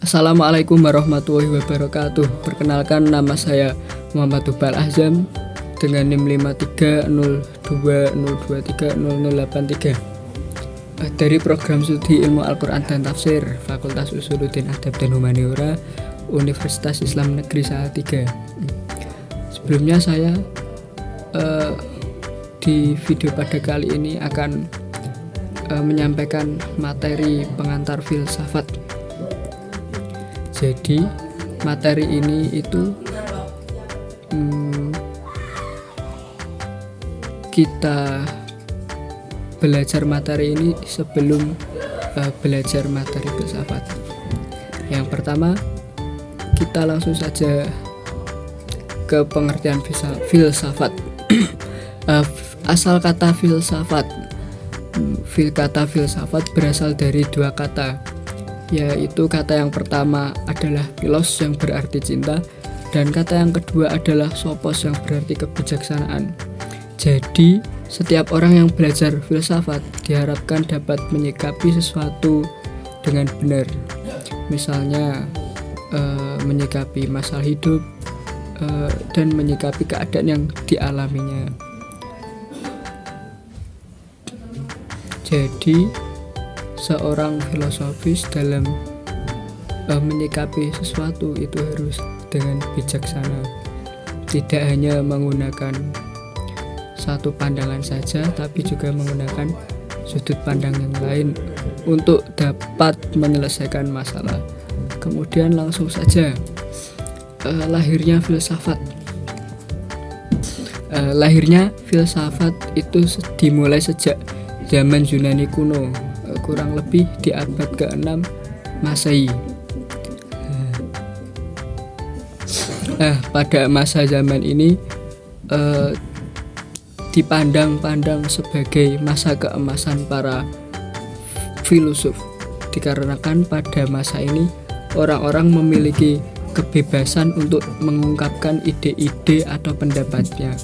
Assalamualaikum warahmatullahi wabarakatuh. Perkenalkan, nama saya Muhammad Tubal Azam dengan NIM 530202300083 dari program studi Ilmu Al-Quran dan Tafsir Fakultas Usuluddin Adab dan Humaniora Universitas Islam Negeri Salatiga. Sebelumnya saya di video pada kali ini akan menyampaikan materi pengantar filsafat. Jadi materi ini itu kita belajar materi ini sebelum belajar materi filsafat. Yang pertama, kita langsung saja ke pengertian filsafat. Asal kata filsafat, kata filsafat berasal dari dua kata, yaitu kata yang pertama adalah philos yang berarti cinta, dan kata yang kedua adalah sophos yang berarti kebijaksanaan. Jadi setiap orang yang belajar filsafat diharapkan dapat menyikapi sesuatu dengan benar. Misalnya menyikapi masalah hidup dan menyikapi keadaan yang dialaminya. Jadi seorang filosofis dalam menyikapi sesuatu itu harus dengan bijaksana, tidak hanya menggunakan satu pandangan saja, tapi juga menggunakan sudut pandang yang lain untuk dapat menyelesaikan masalah. Kemudian langsung saja lahirnya filsafat. Lahirnya filsafat itu dimulai sejak zaman Yunani kuno, kurang lebih di abad ke-6 Masehi. Pada masa zaman ini dipandang-pandang sebagai masa keemasan para filosof, dikarenakan pada masa ini orang-orang memiliki kebebasan untuk mengungkapkan ide-ide atau pendapatnya.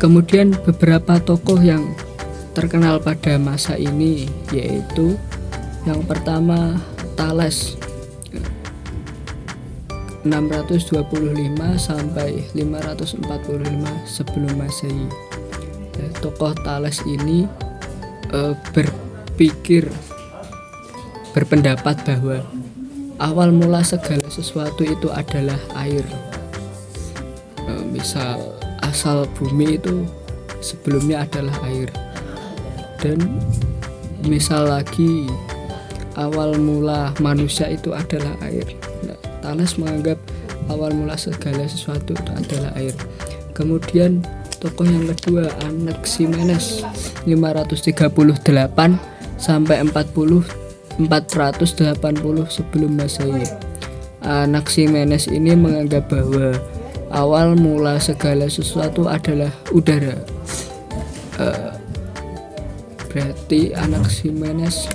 Kemudian beberapa tokoh yang terkenal pada masa ini, yaitu yang pertama Thales 625 sampai 545 sebelum Masehi. Tokoh Thales ini berpendapat bahwa awal mula segala sesuatu itu adalah air. Misal asal bumi itu sebelumnya adalah air, dan misal lagi awal mula manusia itu adalah air. Thales menganggap awal mula segala sesuatu itu adalah air. Kemudian tokoh yang kedua Anaximenes 538 sampai 480 sebelum Masehi. Anaximenes ini menganggap bahwa awal mula segala sesuatu adalah udara. Berarti Anaximenes.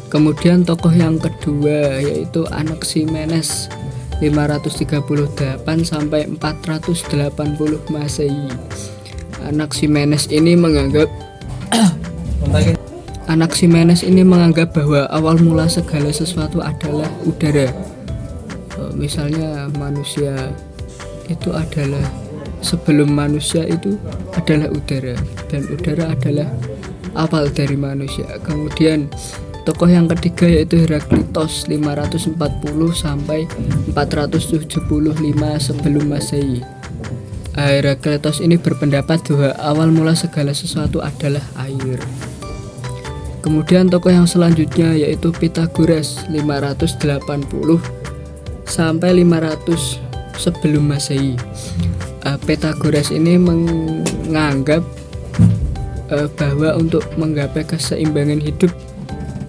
Kemudian tokoh yang kedua yaitu Anaximenes 538 sampai 480 Masehi. Anaximenes ini menganggap bahwa awal mula segala sesuatu adalah udara. Misalnya manusia itu adalah, sebelum manusia itu adalah udara, dan udara adalah awal dari manusia. Kemudian tokoh yang ketiga yaitu Heraklitos 540 sampai 475 sebelum Masehi. Heraklitos ini berpendapat bahwa awal mula segala sesuatu adalah air. Kemudian tokoh yang selanjutnya yaitu Pythagoras 580 sampai 500 sebelum Masehi. Pythagoras ini menganggap bahwa untuk menggapai keseimbangan hidup,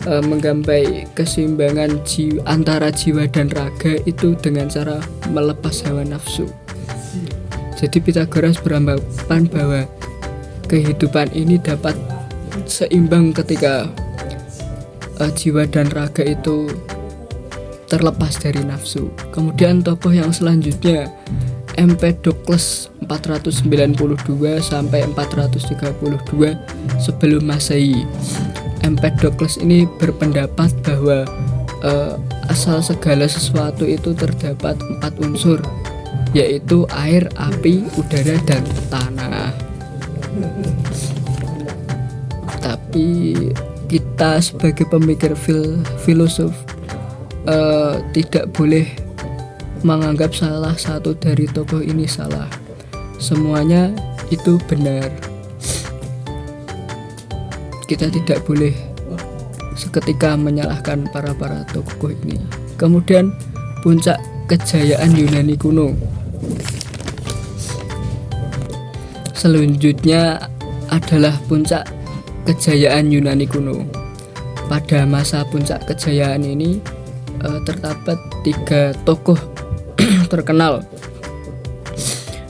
menggapai keseimbangan antara jiwa dan raga itu dengan cara melepas hawa nafsu. Jadi Pythagoras beranggapan bahwa kehidupan ini dapat seimbang ketika jiwa dan raga itu terlepas dari nafsu. Kemudian tokoh yang selanjutnya Empedokles 492 sampai 432 sebelum Masehi. Empedokles ini berpendapat bahwa asal segala sesuatu itu terdapat 4 unsur, yaitu air, api, udara, dan tanah. Tapi kita sebagai pemikir filosof tidak boleh menganggap salah satu dari tokoh ini salah. Semuanya itu benar. Kita tidak boleh seketika menyalahkan para tokoh ini. Kemudian puncak kejayaan Yunani kuno. Selanjutnya adalah puncak kejayaan Yunani kuno. Pada masa puncak kejayaan ini terdapat 3 tokoh terkenal,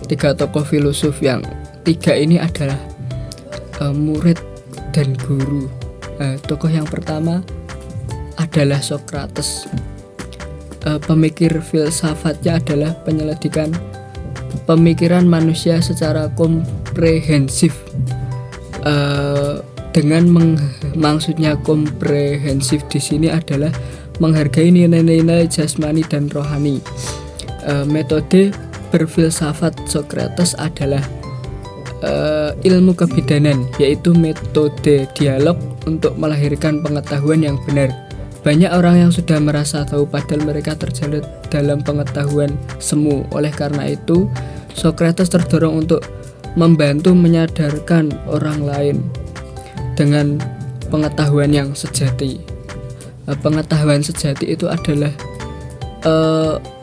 3 tokoh filosof yang 3 ini adalah murid dan guru. Tokoh yang pertama adalah Socrates. Pemikir filsafatnya adalah penyelidikan pemikiran manusia secara komprehensif. Dengan maksudnya komprehensif di sini adalah menghargai nilai-nilai jasmani dan rohani. Metode berfilsafat Socrates adalah ilmu kebidanan, yaitu metode dialog untuk melahirkan pengetahuan yang benar. Banyak orang yang sudah merasa tahu padahal mereka terjebak dalam pengetahuan semu. Oleh karena itu, Socrates terdorong untuk membantu menyadarkan orang lain dengan pengetahuan yang sejati. Pengetahuan sejati itu adalah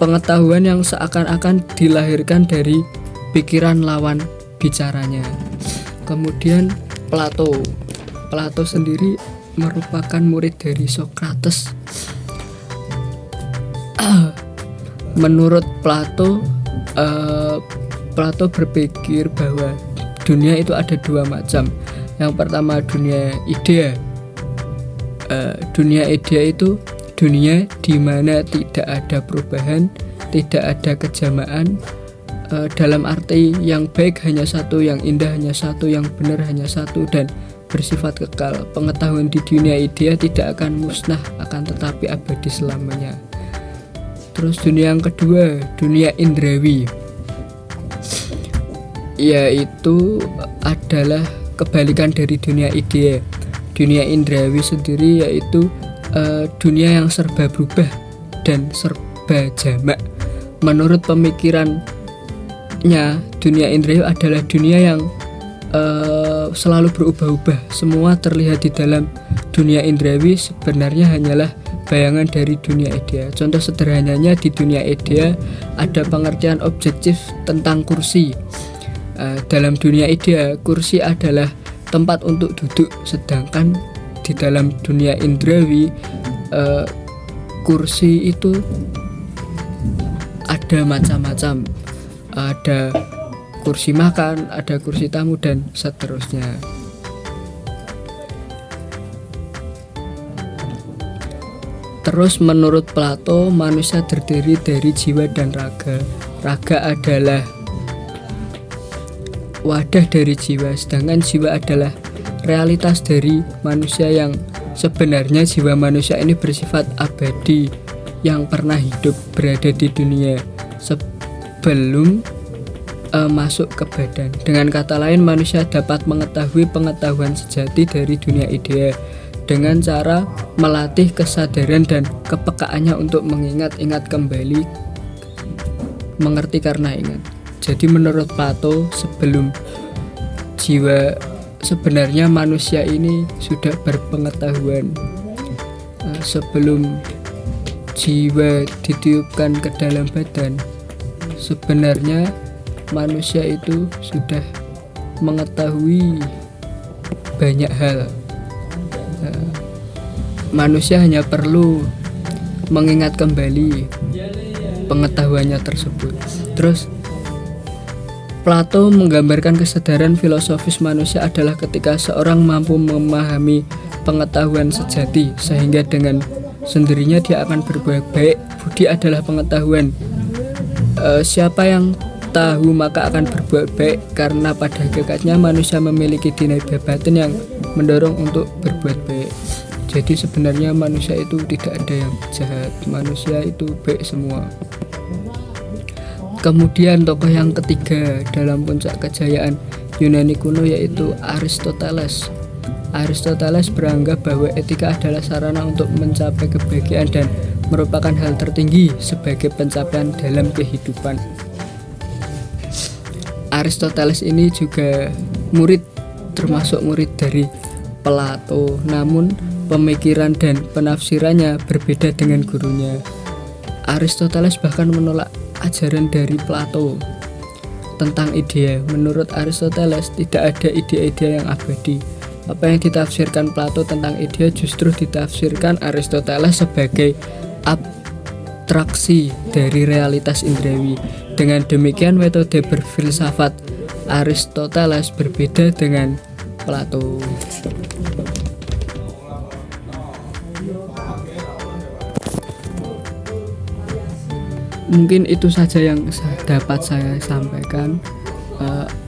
pengetahuan yang seakan-akan dilahirkan dari pikiran lawan bicaranya. Kemudian Plato sendiri merupakan murid dari Socrates. Menurut Plato berpikir bahwa dunia itu ada 2 macam. Yang pertama dunia idea. Dunia idea itu dunia di mana tidak ada perubahan, tidak ada kejamaan. Dalam arti yang baik hanya satu, yang indah hanya satu, yang benar hanya satu, dan bersifat kekal. Pengetahuan di dunia idea tidak akan musnah, akan tetapi abadi selamanya. Terus dunia yang kedua, dunia indrawi, yaitu adalah kebalikan dari dunia idea. Dunia indrawi sendiri yaitu dunia yang serba berubah dan serba jamak. Menurut pemikirannya, dunia indrawi adalah dunia yang selalu berubah-ubah. Semua terlihat di dalam dunia indrawi sebenarnya hanyalah bayangan dari dunia idea. Contoh sederhananya, di dunia idea ada pengertian objektif tentang kursi. Dalam dunia idea, kursi adalah tempat untuk duduk, sedangkan di dalam dunia indrawi kursi itu ada macam-macam. Ada kursi makan, ada kursi tamu, dan seterusnya. Terus menurut Plato, manusia terdiri dari jiwa dan raga. Raga adalah wadah dari jiwa, sedangkan jiwa adalah realitas dari manusia yang sebenarnya. Jiwa manusia ini bersifat abadi yang pernah hidup berada di dunia sebelum masuk ke badan. Dengan kata lain, manusia dapat mengetahui pengetahuan sejati dari dunia idea dengan cara melatih kesadaran dan kepekaannya untuk mengingat-ingat kembali, mengerti karena ingat. Jadi menurut Plato, sebelum jiwa sebenarnya manusia ini sudah berpengetahuan. Sebelum jiwa ditiupkan ke dalam badan, sebenarnya manusia itu sudah mengetahui banyak hal. Manusia hanya perlu mengingat kembali pengetahuannya tersebut. Terus Plato menggambarkan kesadaran filosofis manusia adalah ketika seorang mampu memahami pengetahuan sejati, sehingga dengan sendirinya dia akan berbuat baik. Budi adalah pengetahuan. Siapa yang tahu maka akan berbuat baik, karena pada hakikatnya manusia memiliki nilai batin yang mendorong untuk berbuat baik. Jadi sebenarnya manusia itu tidak ada yang jahat, manusia itu baik semua. Kemudian tokoh yang ketiga dalam puncak kejayaan Yunani kuno yaitu Aristoteles. Aristoteles beranggap bahwa etika adalah sarana untuk mencapai kebahagiaan dan merupakan hal tertinggi sebagai pencapaian dalam kehidupan. Aristoteles ini juga termasuk murid dari Plato, namun pemikiran dan penafsirannya berbeda dengan gurunya. Aristoteles bahkan menolak ajaran dari Plato tentang ide. Menurut Aristoteles tidak ada ide-ide yang abadi. Apa yang ditafsirkan Plato tentang ide justru ditafsirkan Aristoteles sebagai abstraksi dari realitas indrawi. Dengan demikian metode berfilsafat Aristoteles berbeda dengan Plato. Mungkin itu saja yang dapat saya sampaikan.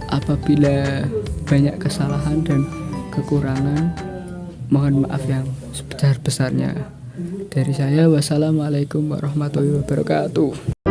Apabila banyak kesalahan dan kekurangan, mohon maaf yang sebesar-besarnya. Dari saya, wassalamualaikum warahmatullahi wabarakatuh.